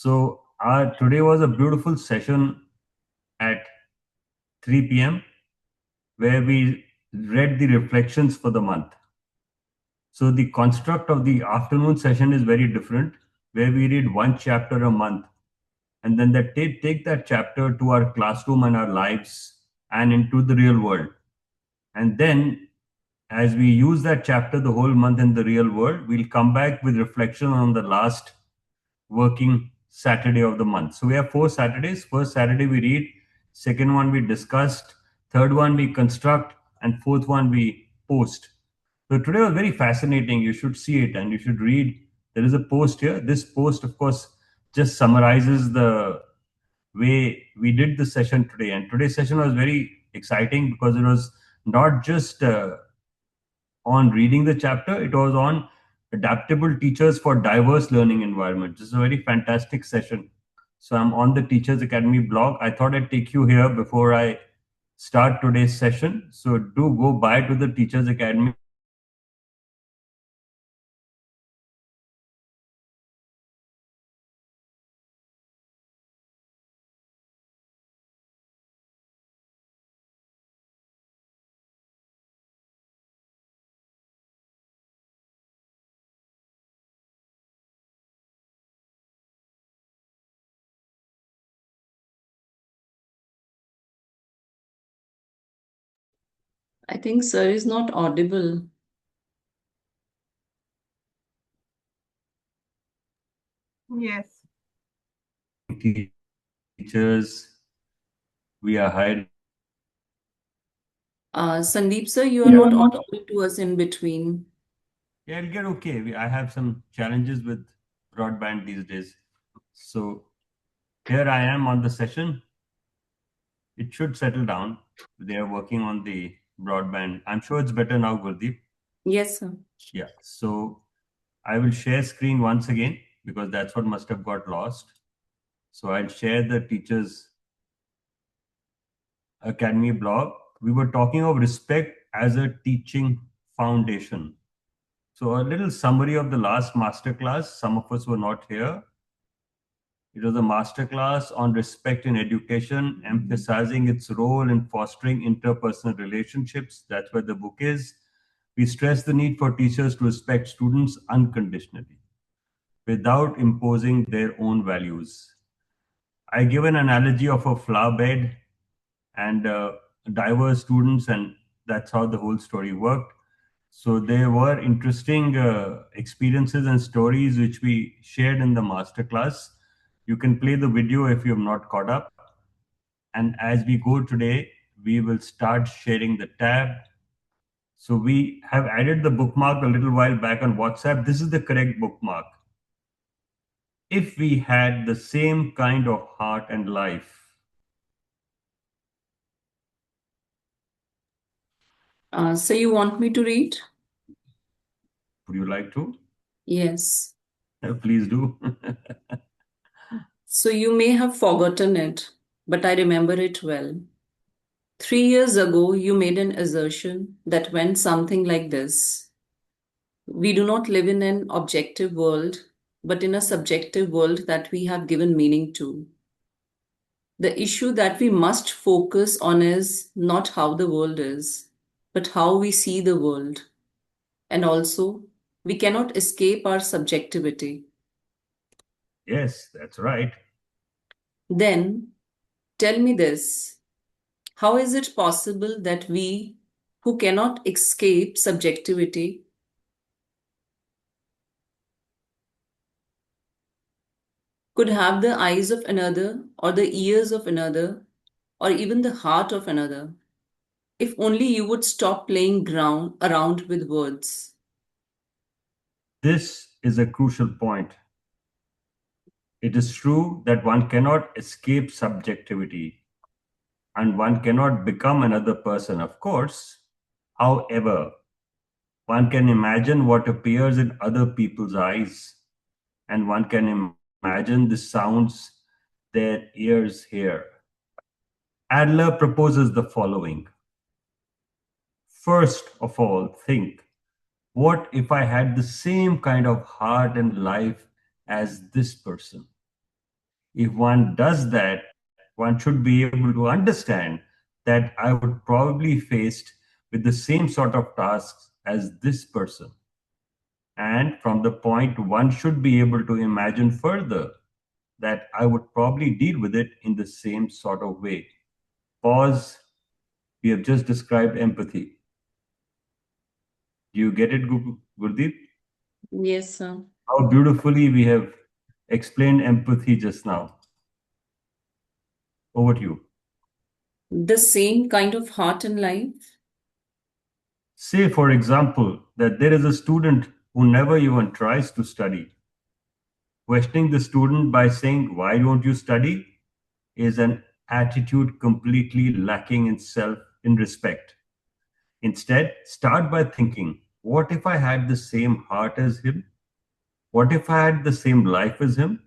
Today was a beautiful session at 3 p.m. where we read the reflections for the month. So the construct of the afternoon session is very different, where we read one chapter a month, and then take that chapter to our classroom and our lives and into the real world. And then, as we use that chapter the whole month in the real world, we'll come back with reflection on the last working Saturday of the month. So we have 4 Saturdays. First Saturday we read, second one we discussed, third one we construct, and fourth one we post. So today was very fascinating. You should see it and you should read. There is a post here. This post, of course, just summarizes the way we did the session today. And today's session was very exciting because it was not just on reading the chapter, it was on adaptable teachers for diverse learning environments. This is a very fantastic session. So I'm on the Teachers Academy blog. I thought I'd take you here before I start today's session. So do go by to the Teachers Academy. I think sir is not audible. Yes. Teachers, we are hiring. Sandeep sir, you are not audible to us in between. Yeah, it'll get okay. I have some challenges with broadband these days. So here I am on the session. It should settle down. They are working on the broadband. I'm sure it's better now, Gurdeep. Yes, sir. Yeah. So I will share screen once again because that's what must have got lost. So I'll share the Teachers Academy blog. We were talking of respect as a teaching foundation. So a little summary of the last masterclass. Some of us were not here. It was a masterclass on respect in education, emphasizing its role in fostering interpersonal relationships. That's where the book is. We stress the need for teachers to respect students unconditionally without imposing their own values. I give an analogy of a flower bed and diverse students, and that's how the whole story worked. So there were interesting experiences and stories which we shared in the masterclass. You can play the video if you have not caught up. And as we go today, we will start sharing the tab. So we have added the bookmark a little while back on WhatsApp. This is the correct bookmark. If we had the same kind of heart and life. So you want me to read? Would you like to? Yes. Please do. So you may have forgotten it, but I remember it well. 3 years ago, you made an assertion that went something like this. We do not live in an objective world, but in a subjective world that we have given meaning to. The issue that we must focus on is not how the world is, but how we see the world. And also, we cannot escape our subjectivity. Yes, that's right. Then, tell me this. How is it possible that we, who cannot escape subjectivity, could have the eyes of another, or the ears of another, or even the heart of another, if only you would stop playing around with words? This is a crucial point. It is true that one cannot escape subjectivity and one cannot become another person, of course. However, one can imagine what appears in other people's eyes, and one can imagine the sounds their ears hear. Adler proposes the following. First of all, think, what if I had the same kind of heart and life as this person? If one does that, one should be able to understand that I would probably faced with the same sort of tasks as this person. And from the point, one should be able to imagine further that I would probably deal with it in the same sort of way. Pause. We have just described empathy. Do you get it, Gurdeep? Yes, sir. How beautifully we have explained empathy just now. Over to you. The same kind of heart in life? Say, for example, that there is a student who never even tries to study. Questioning the student by saying, "Why don't you study?" is an attitude completely lacking in in respect. Instead, start by thinking, what if I had the same heart as him? What if I had the same life as him?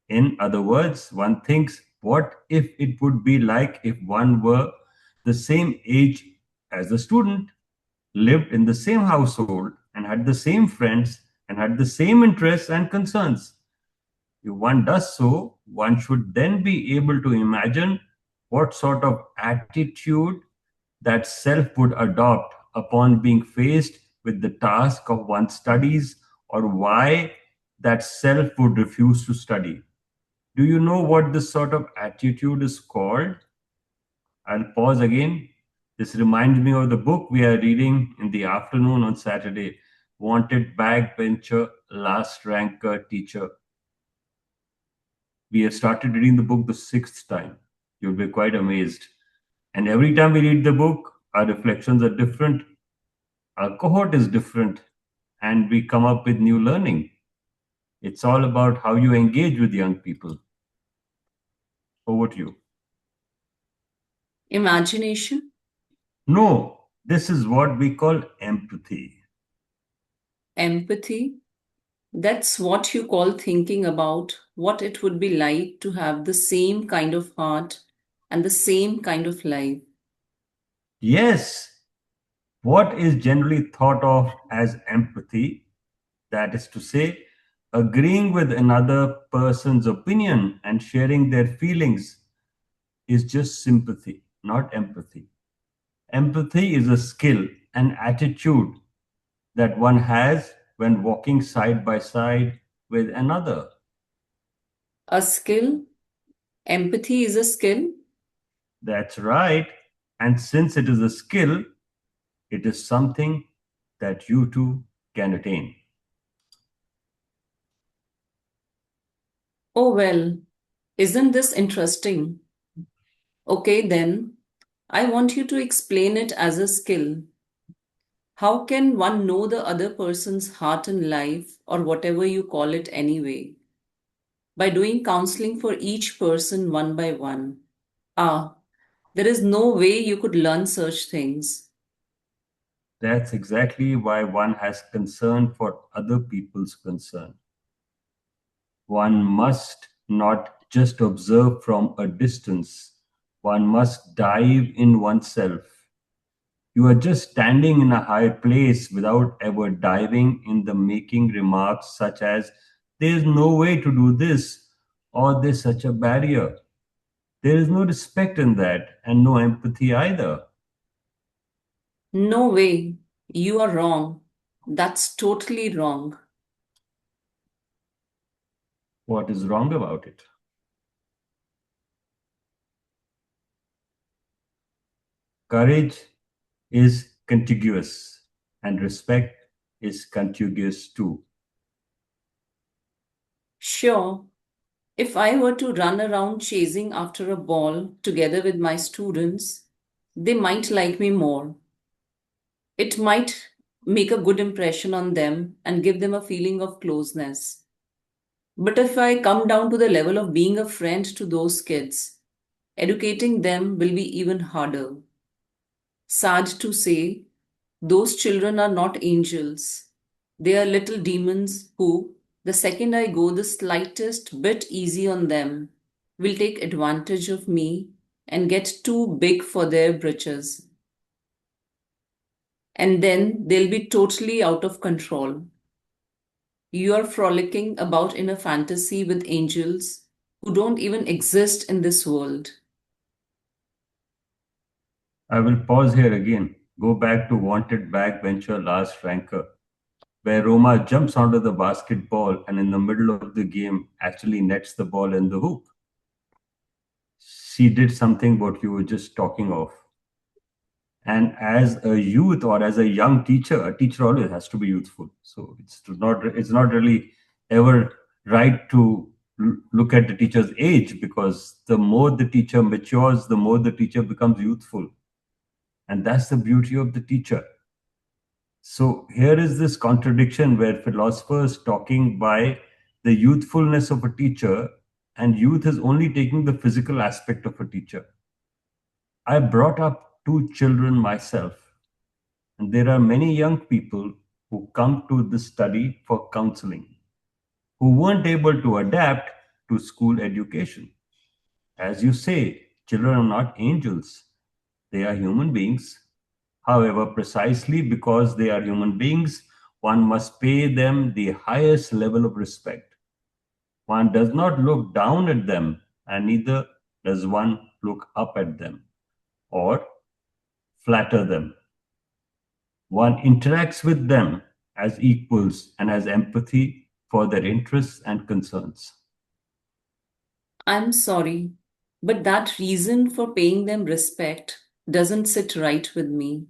In other words, one thinks, what if it would be like if one were the same age as the student, lived in the same household, and had the same friends, and had the same interests and concerns? If one does so, one should then be able to imagine what sort of attitude that self would adopt upon being faced with the task of one's studies, or why that self would refuse to study. Do you know what this sort of attitude is called? I'll pause again. This reminds me of the book we are reading in the afternoon on Saturday, Wanted Backbencher, Last Ranker Teacher. We have started reading the book the sixth time. You'll be quite amazed. And every time we read the book, our reflections are different, our cohort is different, and we come up with new learning. It's all about how you engage with young people. Over to you. Imagination? No, this is what we call empathy. Empathy? That's what you call thinking about what it would be like to have the same kind of heart and the same kind of life. Yes, what is generally thought of as empathy, that is to say, agreeing with another person's opinion and sharing their feelings, is just sympathy, not empathy. Empathy is a skill, an attitude that one has when walking side by side with another. A skill? Empathy is a skill? That's right. And since it is a skill, it is something that you too can attain. Oh, well, isn't this interesting? Okay, then, I want you to explain it as a skill. How can one know the other person's heart and life, or whatever you call it anyway? By doing counseling for each person one by one. Ah, there is no way you could learn such things. That's exactly why one has concern for other people's concern. One must not just observe from a distance, one must dive in oneself. You are just standing in a high place without ever diving in the making remarks such as, there is no way to do this, or there's such a barrier. There is no respect in that, and no empathy either. No way. You are wrong. That's totally wrong. What is wrong about it? Courage is contiguous, and respect is contiguous too. Sure, if I were to run around chasing after a ball together with my students, they might like me more. It might make a good impression on them and give them a feeling of closeness. But if I come down to the level of being a friend to those kids, educating them will be even harder. Sad to say, those children are not angels. They are little demons who, the second I go the slightest bit easy on them, will take advantage of me and get too big for their britches. And then they'll be totally out of control. You are frolicking about in a fantasy with angels who don't even exist in this world. I will pause here again. Go back to wanted backbencher Lars Franker, where Roma jumps onto the basketball and in the middle of the game actually nets the ball in the hoop. She did something what you were just talking of. And as a youth or as a young teacher, a teacher always has to be youthful. So it's not really ever right to look at the teacher's age, because the more the teacher matures, the more the teacher becomes youthful. And that's the beauty of the teacher. So here is this contradiction where philosophers talking by the youthfulness of a teacher, and youth is only taking the physical aspect of a teacher. I brought up two children myself, and there are many young people who come to this study for counseling, who weren't able to adapt to school education. As you say, children are not angels, they are human beings. However, precisely because they are human beings, one must pay them the highest level of respect. One does not look down at them, and neither does one look up at them or flatter them. One interacts with them as equals and has empathy for their interests and concerns. I'm sorry, but that reason for paying them respect doesn't sit right with me.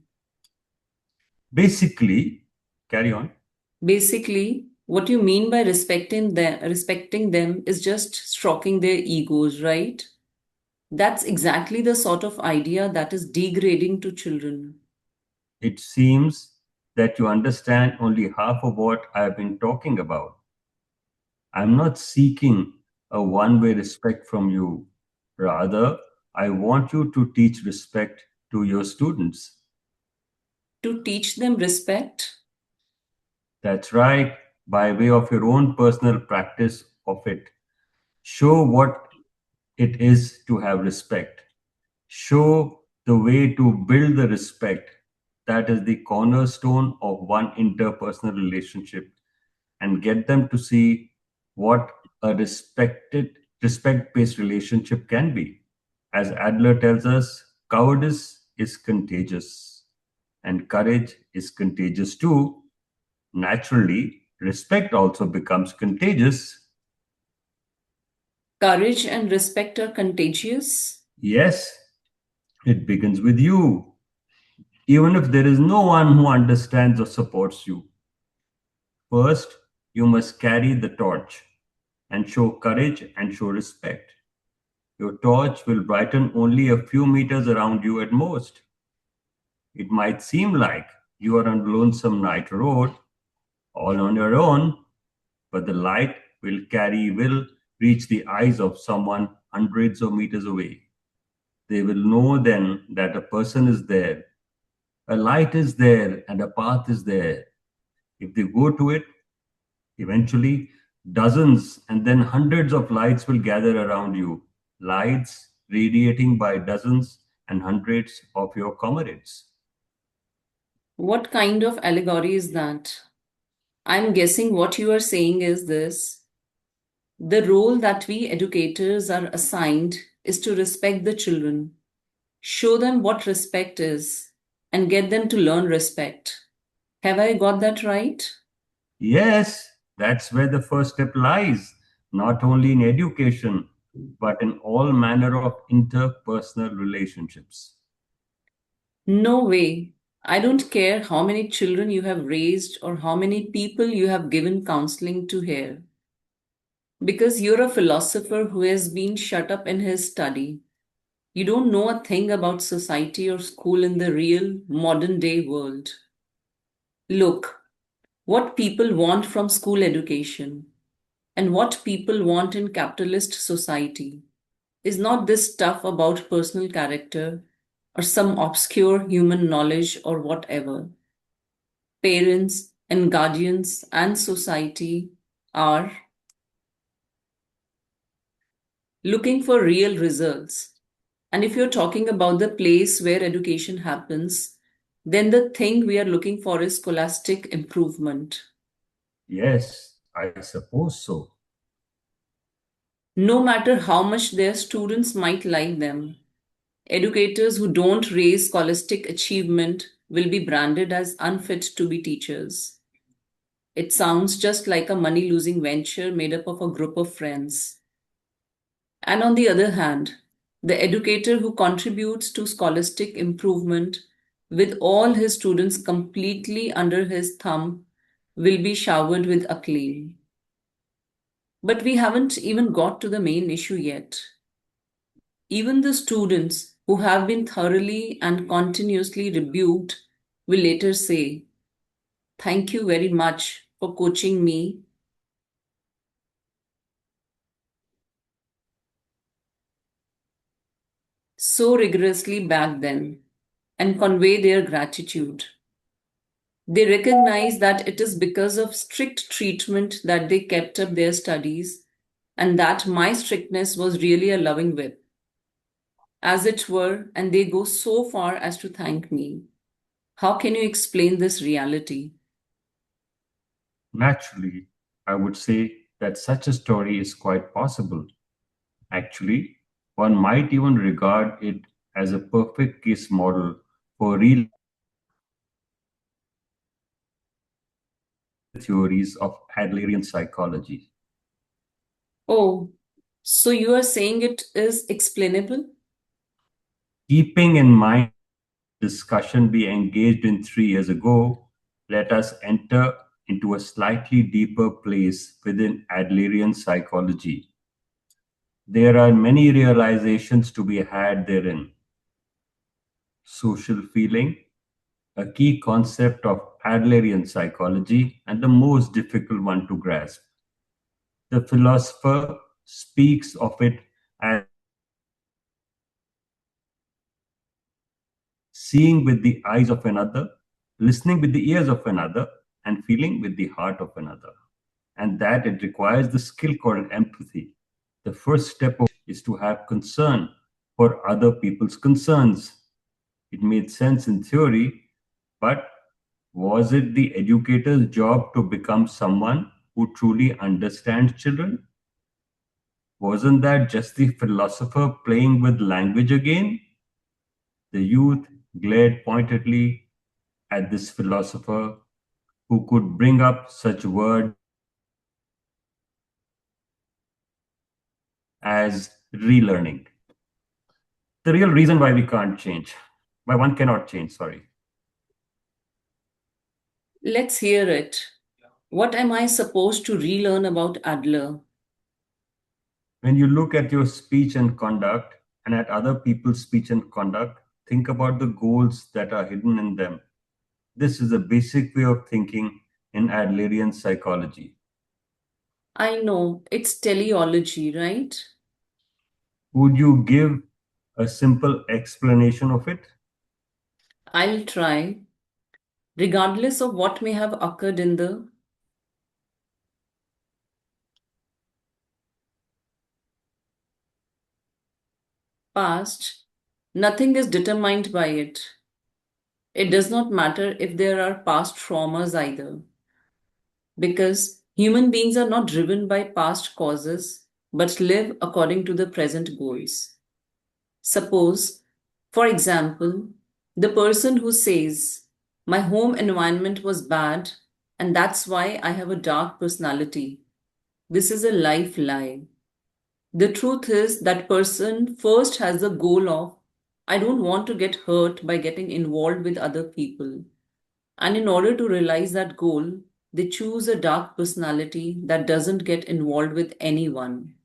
Basically, carry on. Basically, what you mean by respecting them is just stroking their egos, right? That's exactly the sort of idea that is degrading to children. It seems that you understand only half of what I have been talking about. I'm not seeking a one way respect from you. Rather, I want you to teach respect to your students. To teach them respect, That's right, by way of your own personal practice of it. Show what it is to have respect. Show the way to build the respect that is the cornerstone of one interpersonal relationship, and get them to see what a respect-based relationship can be. As Adler tells us, cowardice is contagious and courage is contagious too. Naturally, respect also becomes contagious. courage and respect are contagious. Yes, it begins with you. Even if there is no one who understands or supports you, first you must carry the torch and show courage and show respect. Your torch will brighten only a few meters around you at most. It might seem like you are on a lonesome night road, all on your own, but the light will reach the eyes of someone hundreds of meters away. They will know then that a person is there, a light is there, and a path is there. If they go to it, eventually dozens and then hundreds of lights will gather around you, lights radiating by dozens and hundreds of your comrades. What kind of allegory is that? I'm guessing what you are saying is this: the role that we educators are assigned is to respect the children, show them what respect is, and get them to learn respect. Have I got that right? Yes, that's where the first step lies, not only in education, but in all manner of interpersonal relationships. No way. I don't care how many children you have raised or how many people you have given counseling to here. Because you're a philosopher who has been shut up in his study. You don't know a thing about society or school in the real modern day world. Look, what people want from school education and what people want in capitalist society is not this stuff about personal character or some obscure human knowledge or whatever. Parents and guardians and society are looking for real results. And if you're talking about the place where education happens, then the thing we are looking for is scholastic improvement. Yes, I suppose so. no matter how much their students might like them. Educators who don't raise scholastic achievement will be branded as unfit to be teachers. It sounds just like a money losing venture made up of a group of friends. And on the other hand, the educator who contributes to scholastic improvement with all his students completely under his thumb will be showered with acclaim. But we haven't even got to the main issue yet. Even the students who have been thoroughly and continuously rebuked will later say, "Thank you very much for coaching me so rigorously back then," and convey their gratitude. They recognize that it is because of strict treatment that they kept up their studies, and that my strictness was really a loving whip, as it were, and they go so far as to thank me. How can you explain this reality? Naturally, I would say that such a story is quite possible. Actually, one might even regard it as a perfect case model for real theories of Adlerian psychology. Oh, so you are saying it is explainable? Keeping in mind the discussion we engaged in 3 years ago, let us enter into a slightly deeper place within Adlerian psychology. There are many realizations to be had therein. Social feeling, a key concept of Adlerian psychology and the most difficult one to grasp. The philosopher speaks of it as seeing with the eyes of another, listening with the ears of another, and feeling with the heart of another. And that it requires the skill called empathy. The first step is to have concern for other people's concerns. It made sense in theory, but was it the educator's job to become someone who truly understands children? Wasn't that just the philosopher playing with language again? The youth glared pointedly at this philosopher who could bring up such words as relearning. The real reason why we can't change, why one cannot change, sorry. Let's hear it. What am I supposed to relearn about Adler? When you look at your speech and conduct and at other people's speech and conduct, think about the goals that are hidden in them. This is a basic way of thinking in Adlerian psychology. I know, it's teleology, right? Would you give a simple explanation of it? I'll try. Regardless of what may have occurred in the past, nothing is determined by it. It does not matter if there are past traumas either, because human beings are not driven by past causes but live according to the present goals. Suppose, for example, the person who says, "My home environment was bad and that's why I have a dark personality." This is a life lie. The truth is that person first has the goal of, "I don't want to get hurt by getting involved with other people." And in order to realize that goal, they choose a dark personality that doesn't get involved with anyone.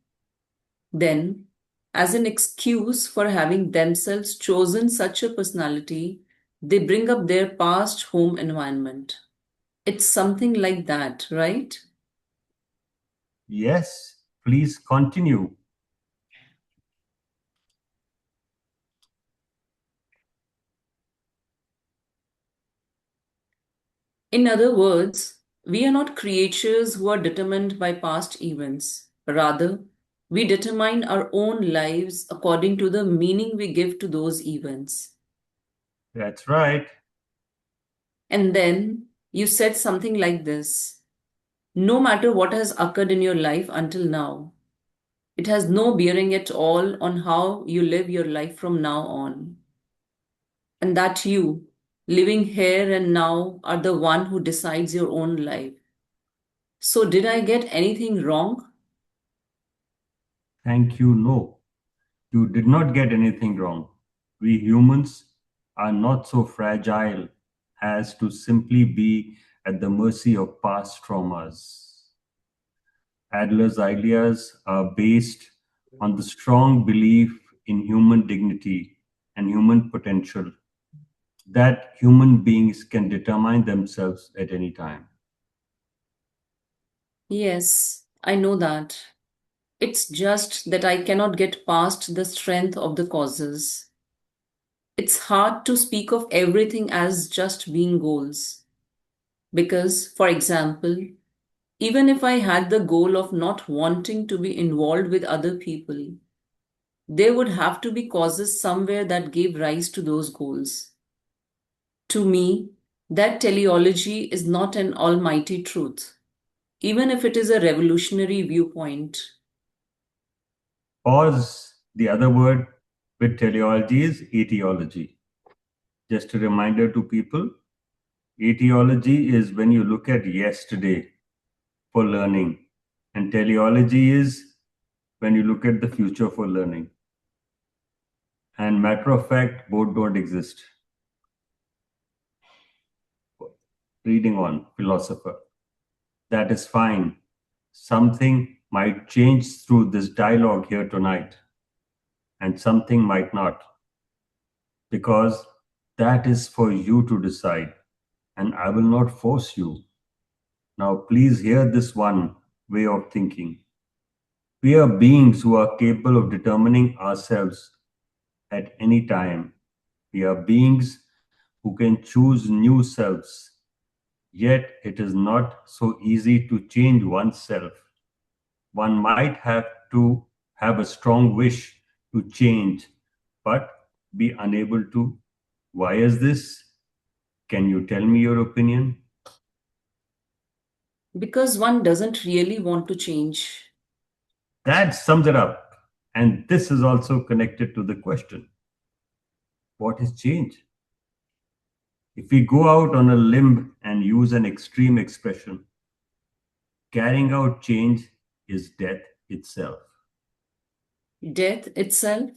Then, as an excuse for having themselves chosen such a personality, they bring up their past home environment. It's something like that, right? Yes, please continue. In other words, we are not creatures who are determined by past events. Rather, we determine our own lives according to the meaning we give to those events. That's right. And then you said something like this: no matter what has occurred in your life until now, It has no bearing at all on how you live your life from now on. And that you, living here and now, are the one who decides your own life. So, did I get anything wrong? Thank you, no. You did not get anything wrong. We humans are not so fragile as to simply be at the mercy of past traumas. Adler's ideas are based on the strong belief in human dignity and human potential, that human beings can determine themselves at any time. Yes, I know that. It's just that I cannot get past the strength of the causes. It's hard to speak of everything as just being goals. Because, for example, even if I had the goal of not wanting to be involved with other people, there would have to be causes somewhere that gave rise to those goals. To me, that teleology is not an almighty truth, even if it is a revolutionary viewpoint. Pause, the other word with teleology is etiology. Just a reminder to people, etiology is when you look at yesterday for learning, and teleology is when you look at the future for learning. And matter of fact, both don't exist. Reading on, philosopher. That is fine. Something might change through this dialogue here tonight, and something might not, because that is for you to decide, and I will not force you. Now, please hear this one way of thinking. We are beings who are capable of determining ourselves at any time. We are beings who can choose new selves. Yet it is not so easy to change oneself. One might have to have a strong wish to change, but be unable to. Why is this? Can you tell me your opinion? Because one doesn't really want to change. That sums it up. And this is also connected to the question, what is change? If we go out on a limb and use an extreme expression, carrying out change is death itself. Death itself?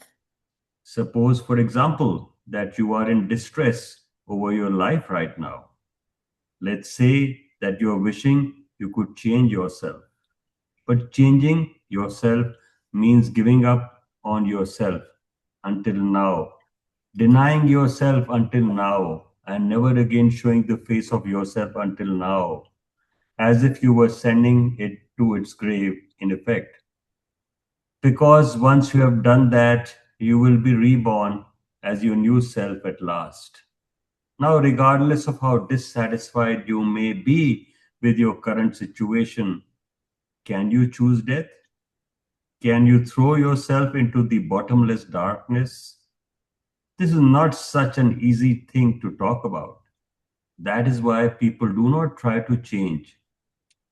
Suppose, for example, that you are in distress over your life right now. Let's say that you are wishing you could change yourself. But changing yourself means giving up on yourself until now, denying yourself until now, and never again showing the face of yourself until now, as if you were sending it to its grave, in effect. Because once you have done that, you will be reborn as your new self at last. Now, regardless of how dissatisfied you may be with your current situation, can you choose death? Can you throw yourself into the bottomless darkness? This is not such an easy thing to talk about. That is why people do not try to change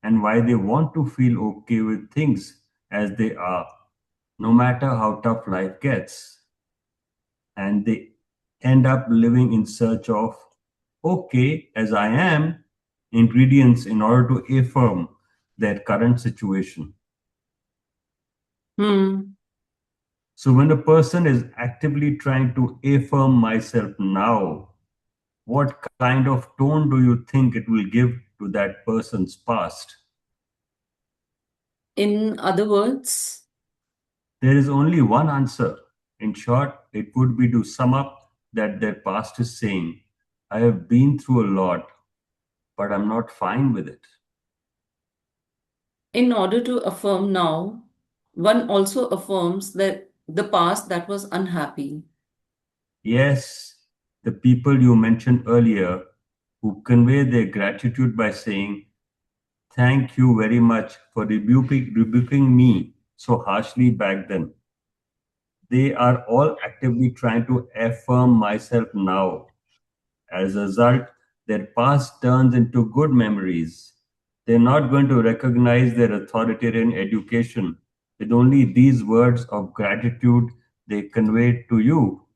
and why they want to feel okay with things as they are, no matter how tough life gets. And they end up living in search of, okay, as I am, ingredients in order to affirm their current situation. Hmm. So when a person is actively trying to affirm myself now, what kind of tone do you think it will give to that person's past? In other words, There is only one answer. In short, it would be to sum up that their past is saying, I have been through a lot, but I'm not fine with it. in order to affirm now, one also affirms that the past that was unhappy. Yes, the people you mentioned earlier who convey their gratitude by saying, thank you very much for rebuking me so harshly back then. They are all actively trying to affirm myself now. As a result, their past turns into good memories. They're not going to recognize their authoritarian education with only these words of gratitude they convey to you.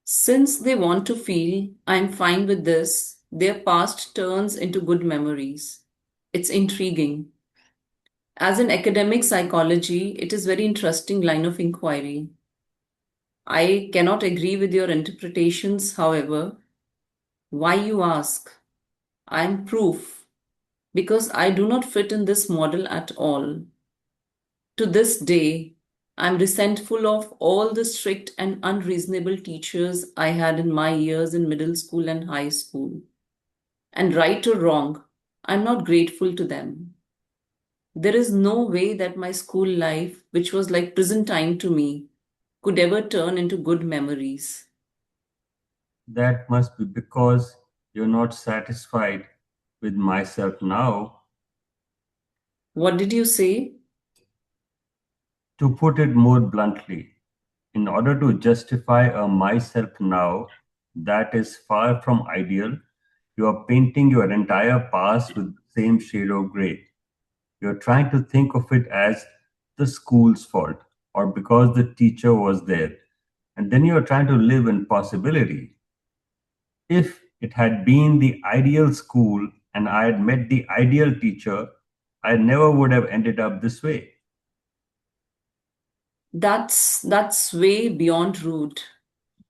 Since they want to feel I'm fine with this, their past turns into good memories. It's intriguing. As an academic psychology, it is very interesting line of inquiry. I cannot agree with your interpretations, however. Why you ask? I am proof because I do not fit in this model at all. To this day, I am resentful of all the strict and unreasonable teachers I had in my years in middle school and high school. And right or wrong, I'm not grateful to them. There is no way that my school life, which was like prison time to me, could ever turn into good memories. That must be because you're not satisfied with myself now. What did you say? To put it more bluntly, in order to justify a myself now that is far from ideal, you are painting your entire past with the same shade of gray. You're trying to think of it as the school's fault or because the teacher was there. And then you're trying to live in possibility. If it had been the ideal school and I had met the ideal teacher, I never would have ended up this way. That's way beyond rude.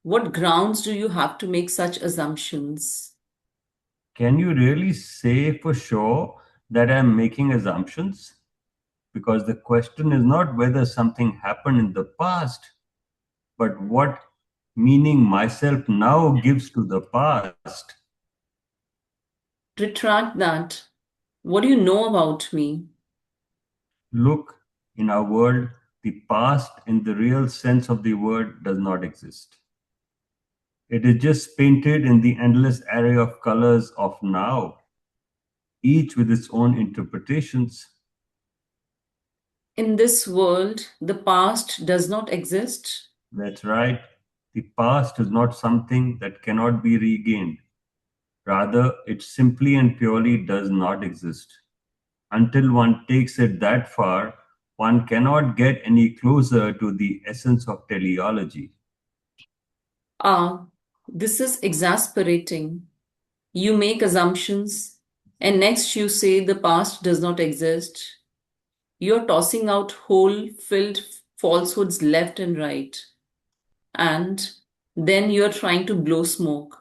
What grounds do you have to make such assumptions? Can you really say for sure that I'm making assumptions? Because the question is not whether something happened in the past, but what meaning myself now gives to the past. Retract that. What do you know about me? Look, in our world, the past in the real sense of the word does not exist. It is just painted in the endless array of colors of now, each with its own interpretations. In this world, the past does not exist. That's right. The past is not something that cannot be regained. Rather, it simply and purely does not exist. Until one takes it that far, one cannot get any closer to the essence of teleology. Ah, this is exasperating. You make assumptions, and next you say the past does not exist. You're tossing out whole filled falsehoods left and right. And then you're trying to blow smoke.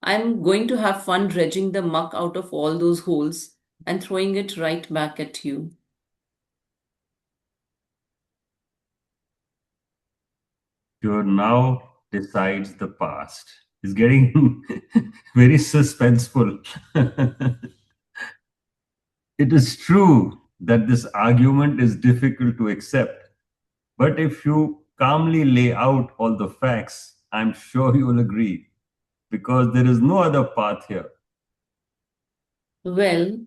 I'm going to have fun dredging the muck out of all those holes and throwing it right back at you. Your now decides the past. It's getting very suspenseful. It is true that this argument is difficult to accept, but if you calmly lay out all the facts, I'm sure you will agree, because there is no other path here. Well,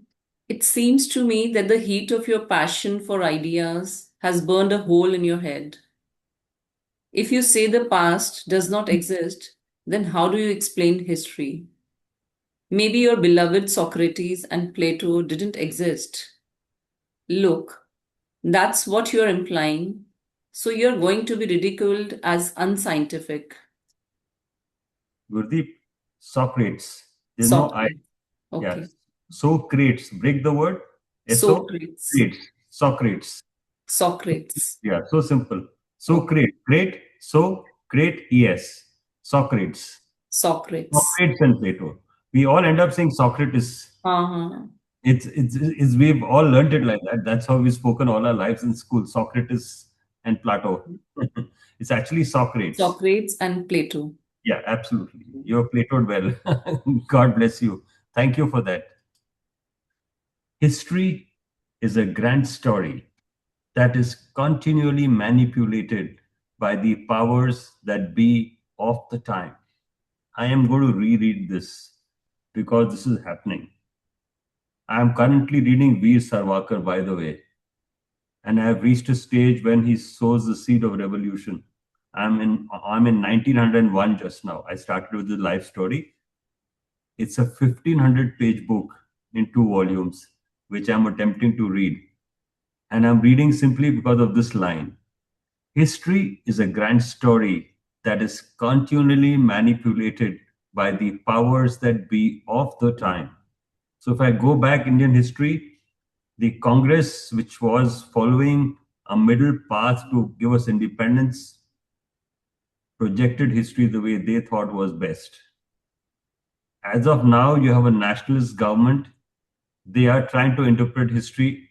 it seems to me that the heat of your passion for ideas has burned a hole in your head. If you say the past does not exist, then how do you explain history? Maybe your beloved Socrates and Plato didn't exist. Look, that's what you're implying. So you're going to be ridiculed as unscientific. Gurdeep, Socrates, there's no I. Socrates. Yeah. Okay. Socrates, break the word. So, Socrates. Socrates. Socrates. Socrates. Yeah, so simple. Okay. Socrates, great. So, great, yes. Socrates. Socrates. Socrates and Plato. We all end up saying Socrates. Uh-huh. It's we've all learned it like that. That's how we've spoken all our lives in school. Socrates and Plato. It's actually Socrates. Socrates and Plato. Yeah, absolutely. You're Platoed well. God bless you. Thank you for that. History is a grand story that is continually manipulated by the powers that be of the time. I am going to reread this because this is happening. I am currently reading Veer Sarwakar, by the way, and I have reached a stage when he sows the seed of revolution. I'm in 1901 just now. I started with the life story. It's a 1500 page book in two volumes, which I'm attempting to read. And I'm reading simply because of this line. History is a grand story that is continually manipulated by the powers that be of the time. So if I go back Indian history, the Congress, which was following a middle path to give us independence, projected history the way they thought was best. As of now, you have a nationalist government. They are trying to interpret history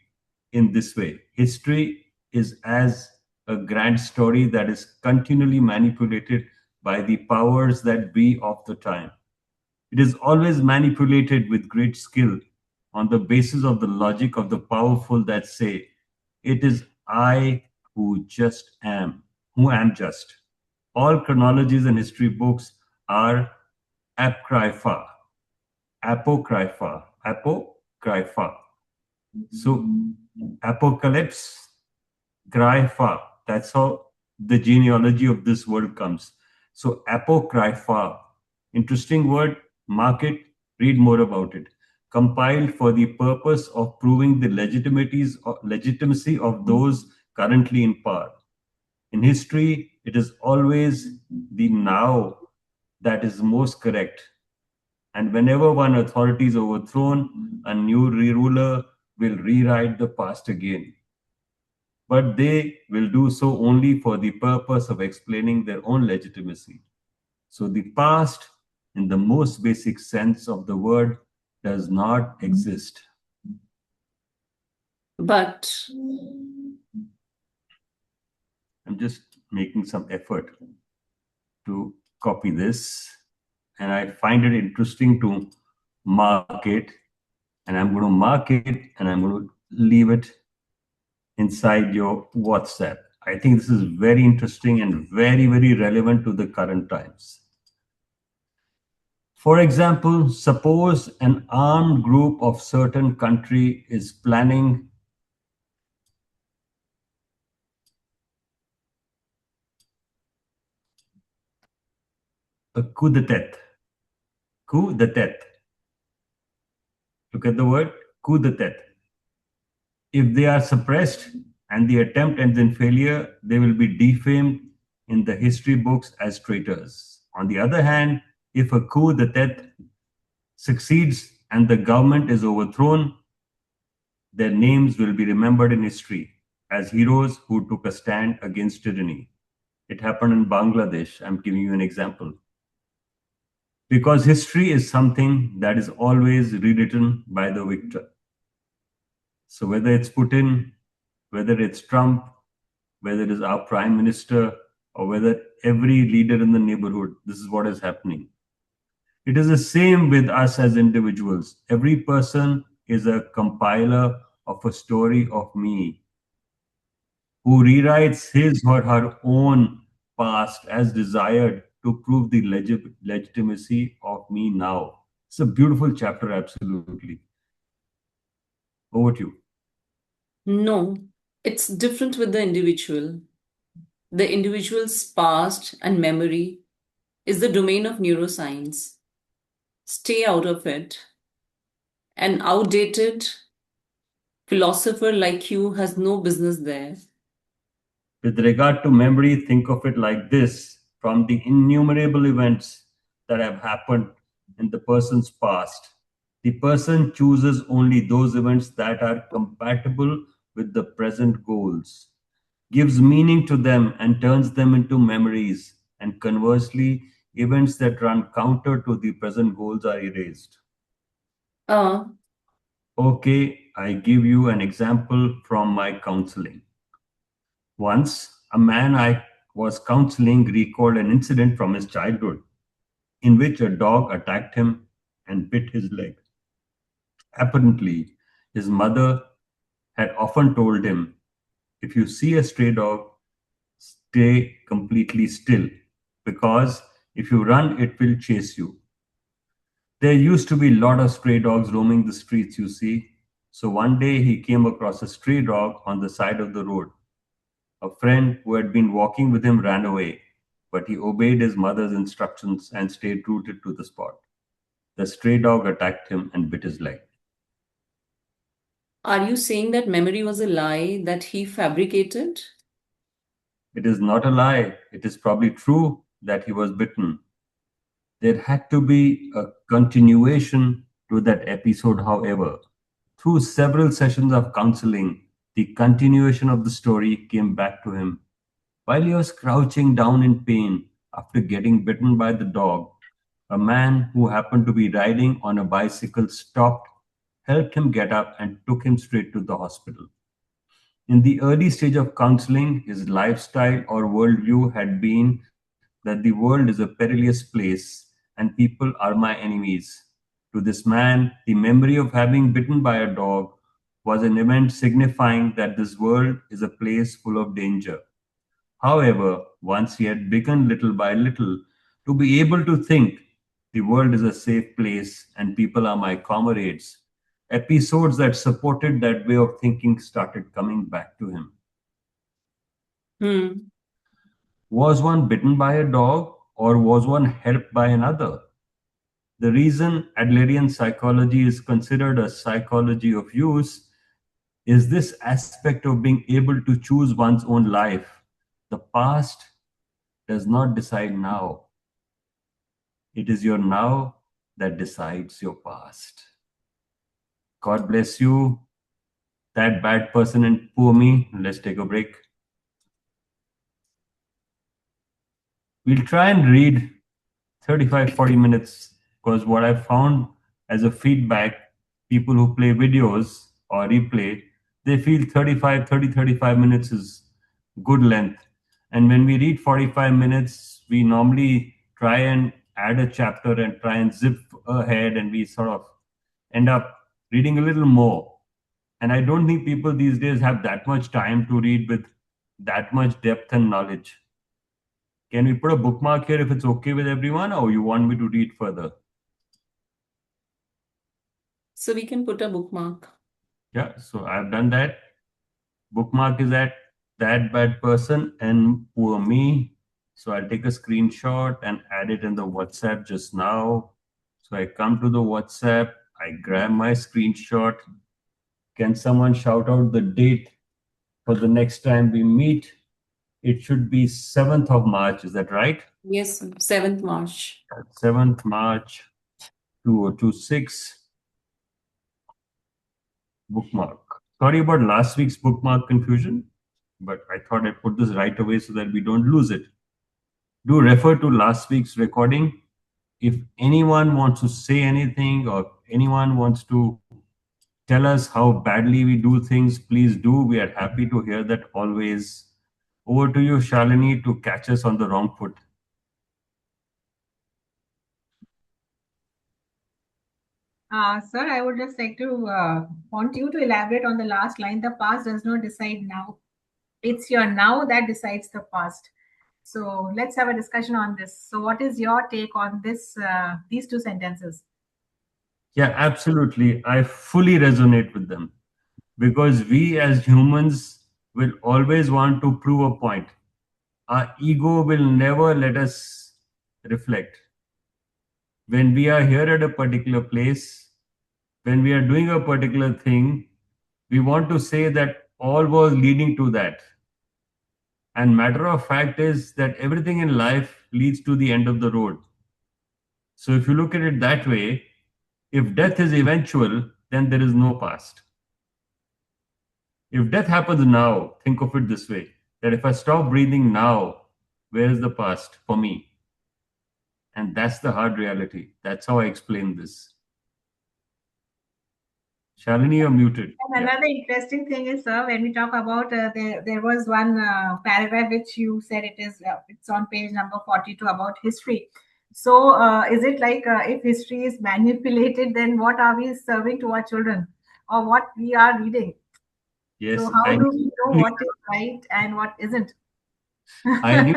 in this way. History is as a grand story that is continually manipulated by the powers that be of the time. It is always manipulated with great skill on the basis of the logic of the powerful that say, it is I who just am, who am just. All chronologies and history books are apocrypha, apocrypha. So apocalypse, grypha. That's how the genealogy of this word comes. So apocrypha, interesting word. Mark it. Read more about it. Compiled for the purpose of proving the legitimacy of those currently in power. In history, it is always the now that is most correct. And whenever one authority is overthrown, a new ruler will rewrite the past again. But they will do so only for the purpose of explaining their own legitimacy. So the past, in the most basic sense of the word, does not exist. But I'm just making some effort to copy this, and I find it interesting to mark it, and I'm going to mark it and I'm going to leave it inside your WhatsApp. I think this is very interesting and very, very relevant to the current times. For example, suppose an armed group of certain country is planning a coup d'etat. Coup d'etat. Look at the word coup d'etat. If they are suppressed and the attempt ends in failure, they will be defamed in the history books as traitors. On the other hand, if a coup d'etat succeeds and the government is overthrown, their names will be remembered in history as heroes who took a stand against tyranny. It happened in Bangladesh. I'm giving you an example. Because history is something that is always rewritten by the victor. So whether it's Putin, whether it's Trump, whether it is our prime minister, or whether every leader in the neighborhood, this is what is happening. It is the same with us as individuals. Every person is a compiler of a story of me who rewrites his or her own past as desired to prove the legitimacy of me now. It's a beautiful chapter, absolutely. Over to you. no, it's different with the individual. The individual's past and memory is the domain of neuroscience. Stay out of it. An outdated philosopher like you has no business there. With regard to memory, think of it like this: from the innumerable events that have happened in the person's past, the person chooses only those events that are compatible with the present goals, gives meaning to them, and turns them into memories. And conversely, events that run counter to the present goals are erased. Uh, Okay, I give you an example from my counseling. Once, a man I was counseling recalled an incident from his childhood in which a dog attacked him and bit his leg. Apparently, his mother had often told him, if you see a stray dog, stay completely still, because if you run, it will chase you. There used to be a lot of stray dogs roaming the streets, you see. So one day he came across a stray dog on the side of the road. A friend who had been walking with him ran away, but he obeyed his mother's instructions and stayed rooted to the spot. The stray dog attacked him and bit his leg. Are you saying that memory was a lie that he fabricated? It is not a lie. It is probably true that he was bitten. There had to be a continuation to that episode, however. Through several sessions of counseling, the continuation of the story came back to him. While he was crouching down in pain after getting bitten by the dog, a man who happened to be riding on a bicycle stopped, helped him get up, and took him straight to the hospital. In the early stage of counseling, his lifestyle or worldview had been that the world is a perilous place and people are my enemies. To this man, the memory of having bitten by a dog was an event signifying that this world is a place full of danger. However, once he had begun little by little to be able to think, the world is a safe place and people are my comrades, episodes that supported that way of thinking started coming back to him. Hmm. Was one bitten by a dog or was one helped by another? The reason Adlerian psychology is considered a psychology of use is this aspect of being able to choose one's own life. The past does not decide now. It is your now that decides your past. God bless you, that bad person and poor me. Let's take a break. We'll try and read 35-40 minutes because what I found as a feedback, people who play videos or replay, they feel 35 minutes is good length. And when we read 45 minutes, we normally try and add a chapter and try and zip ahead, and we sort of end up reading a little more. And I don't think people these days have that much time to read with that much depth and knowledge. Can we put a bookmark here if it's okay with everyone, or you want me to read further? So we can put a bookmark. Yeah, so I've done that. Bookmark is at that bad person and poor me. So I'll take a screenshot and add it in the WhatsApp just now. So I come to the WhatsApp, I grab my screenshot. Can someone shout out the date for the next time we meet? It should be 7th of March, is that right? Yes, 7th March. 7th March 2026. Bookmark. Sorry about last week's bookmark confusion, but I thought I'd put this right away so that we don't lose it. Do refer to last week's recording. If anyone wants to say anything or anyone wants to tell us how badly we do things, please do. We are happy to hear that always. Over to you, Shalini, to catch us on the wrong foot. Sir, I would just like to want you to elaborate on the last line. The past does not decide now. It's your now that decides the past. So let's have a discussion on this. So, what is your take on this? These two sentences. Yeah, absolutely. I fully resonate with them because we as humans will always want to prove a point. Our ego will never let us reflect. When we are here at a particular place, when we are doing a particular thing, we want to say that all was leading to that. And matter of fact is that everything in life leads to the end of the road. So if you look at it that way, if death is eventual, then there is no past. If death happens now, think of it this way, that if I stop breathing now, where is the past for me? And that's the hard reality. That's how I explain this. Shalini, you're muted. And Yeah. another interesting thing is, sir, when we talk about there was one paragraph which you said it's on page number 42 about history. So, is it like if history is manipulated, then what are we serving to our children, or what we are reading? So, Yes, how do we know what is right and what isn't? I knew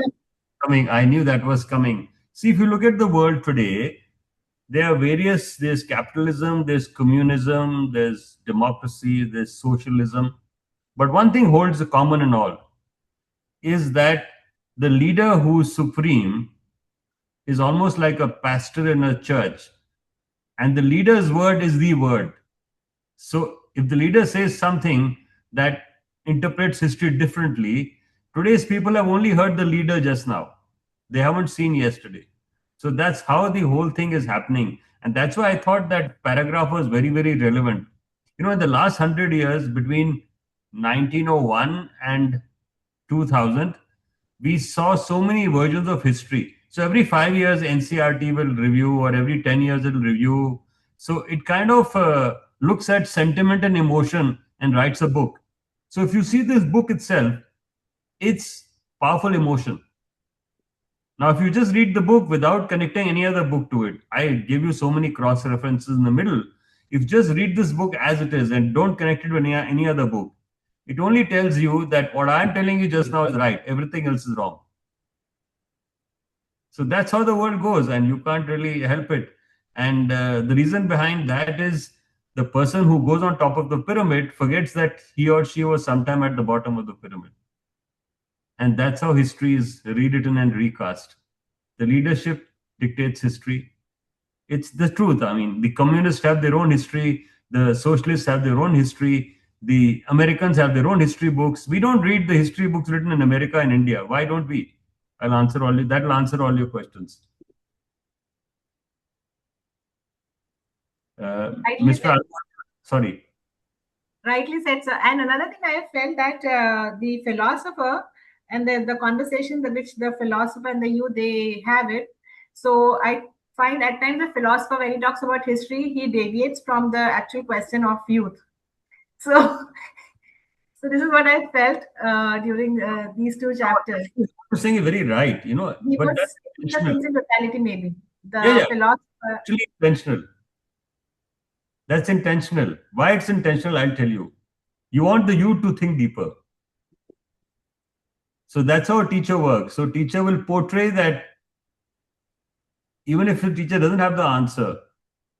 coming. I knew that was coming. See, if you look at the world today, there are various, there's capitalism, there's communism, there's democracy, there's socialism. But one thing holds common in all is that the leader who's supreme is almost like a pastor in a church, and the leader's word is the word. So if the leader says something that interprets history differently, today's people have only heard the leader just now. They haven't seen yesterday. So that's how the whole thing is happening. And that's why I thought that paragraph was very, very relevant. In the last 100 years, between 1901 and 2000, we saw so many versions of history. So every 5 years, NCRT will review, or every 10 years, it will review. So it kind of looks at sentiment and emotion and writes a book. So if you see this book itself, it's powerful emotion. Now, if you just read the book without connecting any other book to it, I give you so many cross references in the middle. If you just read this book as it is and don't connect it to any other book, it only tells you that what I'm telling you just now is right. Everything else is wrong. So that's how the world goes, and you can't really help it. And the reason behind that is the person who goes on top of the pyramid forgets that he or she was sometime at the bottom of the pyramid. And that's how history is rewritten and recast. The leadership dictates history. It's the truth. I mean, the communists have their own history, the socialists have their own history, the Americans have their own history books. We don't read the history books written in America and India. Why don't we? That'll answer all your questions. Rightly Mr. said. Sorry. Rightly said, sir. And another thing I have felt that the philosopher and the conversation which the philosopher and the youth they have it. So I find at times the philosopher, when he talks about history, he deviates from the actual question of youth. So, so this is what I felt during these two chapters. You're saying it very right, He but was that's seeing the intentional. things in totality, maybe. Yeah, The yeah. philosopher. Actually intentional. That's intentional. Why it's intentional, I'll tell you. You want the youth to think deeper. So that's how a teacher works. So teacher will portray that even if the teacher doesn't have the answer,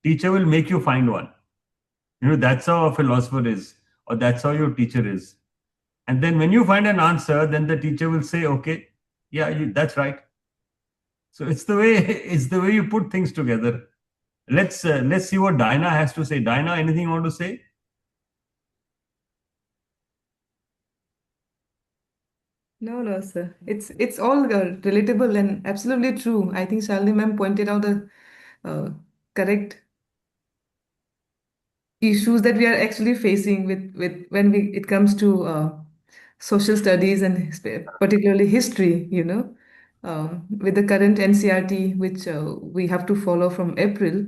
teacher will make you find one. That's how a philosopher is, or that's how your teacher is. And then when you find an answer, then the teacher will say, okay, yeah, that's right. So it's the way it's the way you put things together. Let's see what Dinah has to say. Dinah, anything you want to say? No, sir. It's all relatable and absolutely true. I think Shalini ma'am pointed out the correct issues that we are actually facing with when it comes to social studies and particularly history, with the current NCRT, which we have to follow from April.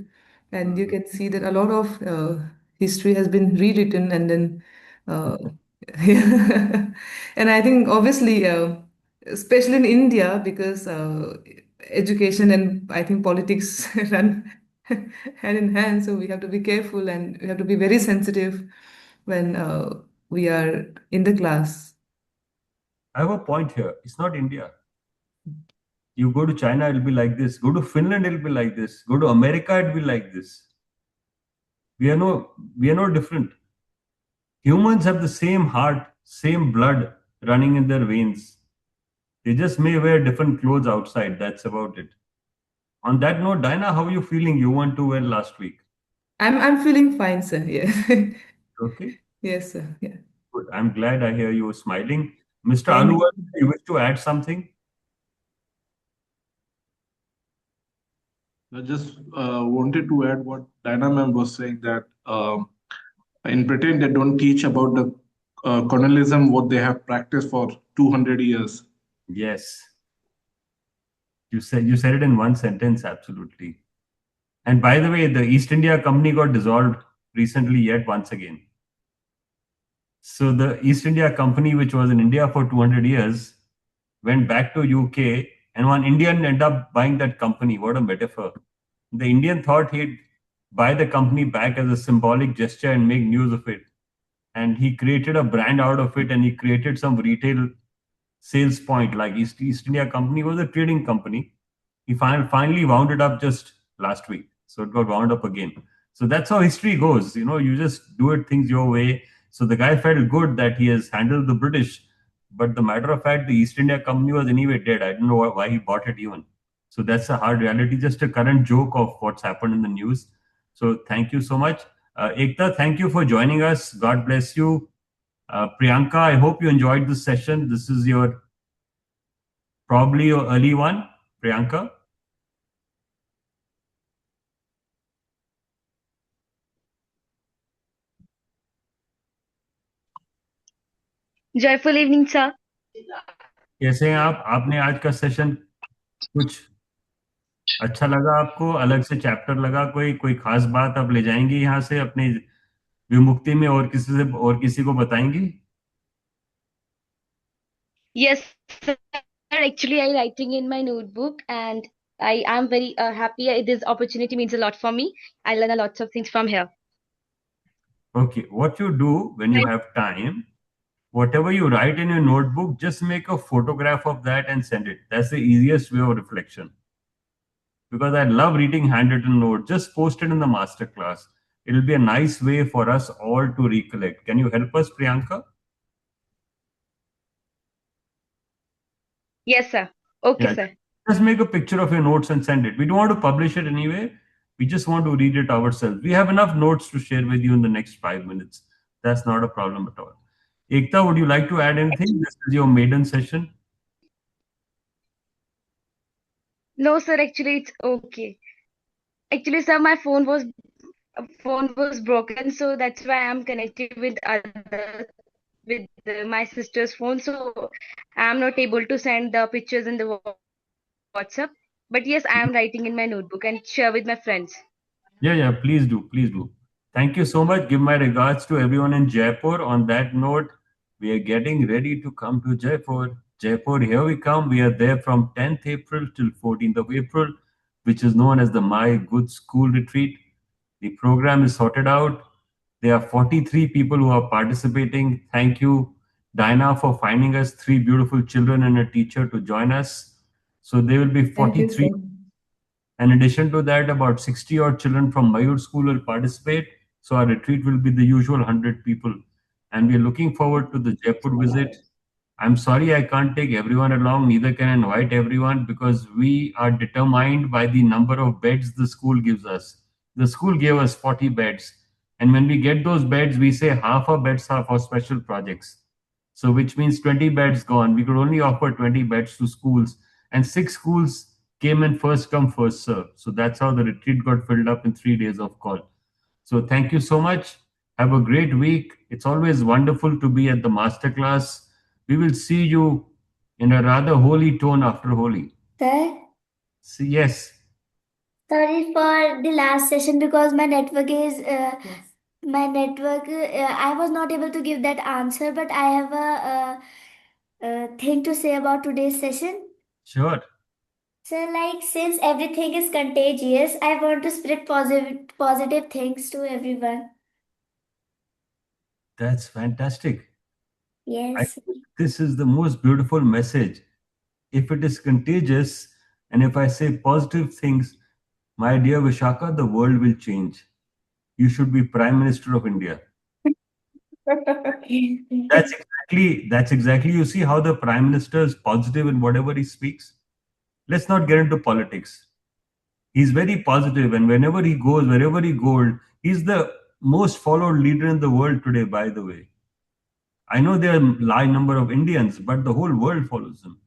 And you can see that a lot of history has been rewritten and then uh, and I think obviously especially in India, because education and I think politics run hand in hand, so we have to be careful and we have to be very sensitive when we are in the class. I have a point here. It's not India. You go to China, it'll be like this. Go to Finland, it'll be like this. Go to America, it'll be like this. We are no different. Humans have the same heart, same blood running in their veins. They just may wear different clothes outside. That's about it. On that note, Dinah, how are you feeling? You went to well last week. I'm feeling fine, sir. Yes. Okay. Yes, sir. Yeah. Good. I'm glad I hear you were smiling. Mr. Thank Aluwal, you. you wish to add something? I just wanted to add what Diana ma'am was saying, that in Britain they don't teach about the colonialism, what they have practiced for 200 years. Yes. You said it in one sentence, absolutely. And by the way, the East India Company got dissolved recently yet once again. So the East India Company, which was in India for 200 years, went back to UK, and one Indian ended up buying that company. What a metaphor. The Indian thought he'd buy the company back as a symbolic gesture and make news of it. And he created a brand out of it, and he created some retail sales point. Like East India Company was a trading company. He finally wound it up just last week. So it got wound up again. So that's how history goes. You just do it things your way. So the guy felt good that he has handled the British. But the matter of fact, the East India Company was anyway dead. I don't know why he bought it even. So that's a hard reality, just a current joke of what's happened in the news. So thank you so much. Ekta, thank you for joining us. God bless you. Priyanka, I hope you enjoyed this session. This is probably your early one, Priyanka. Joyful evening, sir. कैसे हैं आप? आपने आज का session कुछ अच्छा लगा आपको? अलग से चैप्टर लगा? कोई खास बात आप ले जाएंगी यहाँ से अपनी विमुक्ति में और किसी को बताएंगी? Yes, sir. Actually, I writing in my notebook, and I am very happy. This opportunity means a lot for me. I learn a lots of things from here. Okay, what you do when you have time, whatever you write in your notebook, just make a photograph of that and send it. That's the easiest way of reflection. Because I love reading handwritten notes, just post it in the masterclass. It'll be a nice way for us all to recollect. Can you help us, Priyanka? Yes, sir. Okay, Yeah, sir. just make a picture of your notes and send it. We don't want to publish it anyway. We just want to read it ourselves. We have enough notes to share with you in the next 5 minutes. That's not a problem at all. Ekta, would you like to add anything? This is your maiden session. No, sir. Actually, it's okay. Actually, sir, my phone was broken, so that's why I'm connected with my sister's phone. So I'm not able to send the pictures in the WhatsApp. But yes, I am writing in my notebook and share with my friends. Yeah, please do. Please do. Thank you so much. Give my regards to everyone in Jaipur. On that note, we are getting ready to come to Jaipur. Jaipur, here we come. We are there from 10th April till 14th of April, which is known as the My Good School Retreat. The program is sorted out. There are 43 people who are participating. Thank you, Dinah, for finding us 3 beautiful children and a teacher to join us. So there will be Thank you, 43. sir. In addition to that, about 60 odd children from Mayoor School will participate. So our retreat will be the usual 100 people. And we are looking forward to the Jaipur visit. I'm sorry I can't take everyone along, neither can I invite everyone because we are determined by the number of beds the school gives us. The school gave us 40 beds. And when we get those beds, we say half our beds are for special projects. So which means 20 beds gone. We could only offer 20 beds to schools. And 6 schools came in first come, first serve. So that's how the retreat got filled up in 3 days of call. So thank you so much. Have a great week. It's always wonderful to be at the masterclass. We will see you in a rather holy tone after Holi. Sir, So, yes. sorry for the last session because my network is Yes. I was not able to give that answer, but I have a thing to say about today's session. Sure. So, like, since everything is contagious, I want to spread positive things to everyone. That's fantastic. I Yes. think this is the most beautiful message. If it is contagious, and if I say positive things, my dear Vishaka, the world will change. You should be Prime Minister of India. That's exactly. You see how the Prime Minister is positive in whatever he speaks. Let's not get into politics. He's very positive, and whenever he goes, wherever he goes, he's the most followed leader in the world today. By the way, I know there are a large number of Indians, but the whole world follows him.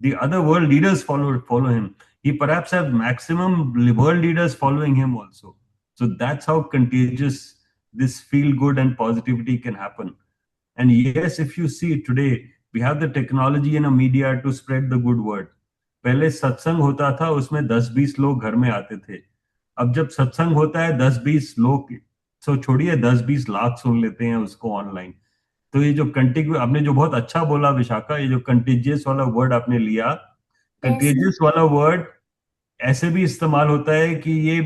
The other world leaders follow him. He perhaps has maximum world leaders following him also. So that's how contagious this feel good and positivity can happen. And yes, if you see today, we have the technology and a media to spread the good word. पहले सत्संग होता था, उसमें 10-20 लोग घर में आते थे. अब जब सत्संग होता है 10-20 लोग, तो छोड़िए 10-20 लाख सुन लेते हैं उसको ऑनलाइन. तो ये जो आपने जो बहुत अच्छा बोला विशाखा, ये जो कंटेजियस वाला वर्ड आपने लिया, कंटेजियस वाला वर्ड ऐसे भी इस्तेमाल होता है कि ये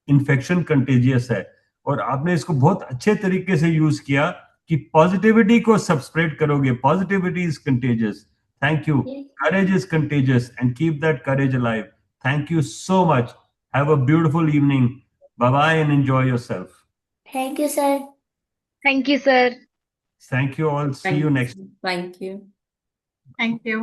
इन्फेक्शन कंटेजियस है, और आपने इसको बहुत अच्छे तरीके से यूज किया कि पॉजिटिविटी को सब स्प्रेड करोगे. Positivity is contagious. Thank you. Courage is contagious and keep that courage alive. Thank you so much. Have a beautiful evening. Bye bye and enjoy yourself. Thank you, sir. Thank you, sir. Thank you all. See you next. Thank you. Thank you.